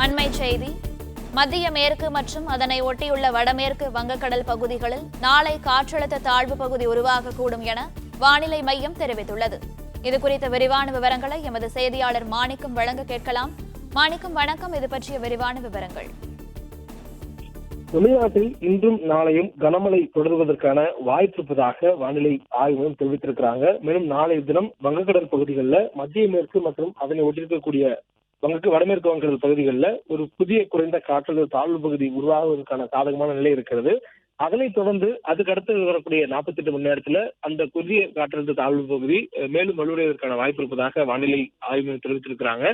அண்மைச் செய்தி. மத்திய மேற்கு மற்றும் அதனை ஒட்டியுள்ள வடமேற்கு வங்கக்கடல் பகுதிகளில் நாளை காற்றழுத்த தாழ்வு பகுதி உருவாகக்கூடும் என வானிலை மையம் தெரிவித்துள்ளது. இதுகுறித்த விரிவான விவரங்களை எமது செய்தியாளர் மாணிக்கம் வழங்க கேட்கலாம். மாணிக்கம், வணக்கம். இது பற்றிய விரிவான விவரங்கள். தமிழ்நாட்டில் இன்றும் நாளையும் கனமழை தொடர்வதற்கான வாய்ப்பு இருப்பதாக வானிலை ஆய்வு மையம் தெரிவித்திருக்கிறாங்க. மேலும் நாளைய தினம் வங்கக்கடல் பகுதிகளில் மத்திய மேற்கு மற்றும் அதனை ஒட்டியிருக்கக்கூடிய வடமேற்கு வங்கக்கடல் பகுதிகளில் ஒரு புதிய குறைந்த காற்றழுத்த தாழ்வு பகுதி உருவாகுவதற்கான சாதகமான நிலை இருக்கிறது. அதனைத் தொடர்ந்து அதுக்கு அடுத்து வரக்கூடிய 48 மணி நேரத்துல அந்த புதிய காற்றழுத்த தாழ்வு பகுதி மேலும் வலுவடைவதற்கான வாய்ப்பு இருப்பதாக வானிலை ஆய்வு மையம் தெரிவித்திருக்கிறாங்க.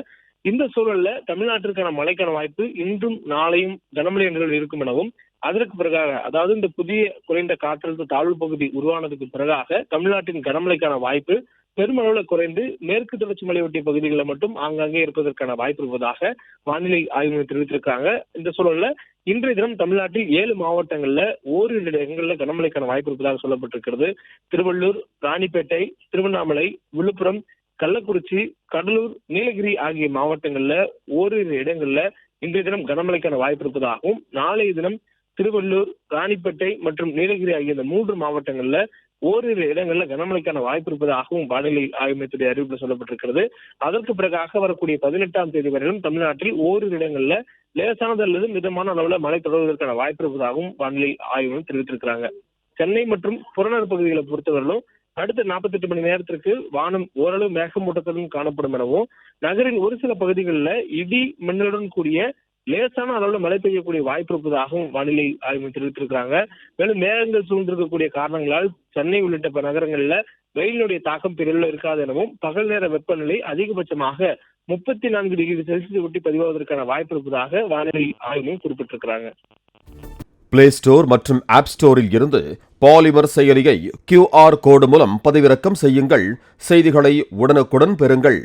இந்த சூழல்ல தமிழ்நாட்டிற்கான மழைக்கான வாய்ப்பு இன்றும் நாளையும் கனமழை இருக்கும் எனவும், அதற்கு பிறகாக அதாவது இந்த புதிய குறைந்த காற்றழுத்த தாழ்வு பகுதி உருவானதுக்கு பிறகாக தமிழ்நாட்டின் கனமழைக்கான வாய்ப்பு பெருமளவில் குறைந்து மேற்கு தொடர்ச்சி மலையொட்டிய பகுதிகளில் மட்டும் ஆங்காங்கே இருப்பதற்கான வாய்ப்பு இருப்பதாக வானிலை ஆய்வு மையம் தெரிவித்திருக்காங்க. இந்த சூழல்ல இன்றைய தினம் தமிழ்நாட்டில் 7 மாவட்டங்கள்ல ஓரிரு இடங்கள்ல கனமழைக்கான வாய்ப்பு இருப்பதாக சொல்லப்பட்டிருக்கிறது. திருவள்ளூர், ராணிப்பேட்டை, திருவண்ணாமலை, விழுப்புரம், கள்ளக்குறிச்சி, கடலூர், நீலகிரி ஆகிய மாவட்டங்கள்ல ஓரிரு இடங்கள்ல இன்றைய தினம் கனமழைக்கான வாய்ப்பு இருப்பதாகவும், நாளைய தினம் திருவள்ளூர், ராணிப்பேட்டை மற்றும் நீலகிரி ஆகிய இந்த 3 மாவட்டங்கள்ல ஓரிரு இடங்கள்ல கனமழைக்கான வாய்ப்பு இருப்பதாகவும் வானிலை ஆய்வு மையத்துடைய அறிவிப்பில் சொல்லப்பட்டிருக்கிறது. அதற்கு பிறகாக வரக்கூடிய 18ஆம் தேதி வரையிலும் தமிழ்நாட்டில் ஓரிரு இடங்கள்ல லேசானது அல்லது மிதமான அளவுல மழை தொடர்வதற்கான வாய்ப்பு இருப்பதாகவும் வானிலை ஆய்வு மையம் தெரிவித்திருக்கிறாங்க. சென்னை மற்றும் புறநகர் பகுதிகளை பொறுத்தவரையிலும் அடுத்த 48 மணி நேரத்திற்கு வானம் ஓரளவு மேகமூட்டத்துடன் காணப்படும் எனவும், நகரின் ஒரு சில பகுதிகளில் இடி மின்னலுடன் கூடிய லேசான அளவுல மழை பெய்யக்கூடிய வாய்ப்பு இருப்பதாகவும் வானிலை ஆய்வு தெரிவித்திருக்கிறாங்க. மேலும் மேகங்கள் சூழ்ந்திருக்கக்கூடிய காரணங்களால் சென்னை உள்ளிட்ட நகரங்கள்ல வெயிலுடைய தாக்கம் பெரிதும் இருக்காது எனவும், பகல் நேர வெப்பநிலை அதிகபட்சமாக 34 டிகிரி செல்சியஸ் ஒட்டி பதிவாவதற்கான வாய்ப்பு இருப்பதாக வானிலை ஆய்வு குறிப்பிட்டிருக்கிறாங்க. பிளே ஸ்டோர் மற்றும் ஆப் ஸ்டோரில் இருந்து பாலிமர் செயலியை QR கோடு மூலம் பதிவிறக்கம் செய்யுங்கள். செய்திகளை உடனுக்குடன் பெறுங்கள்.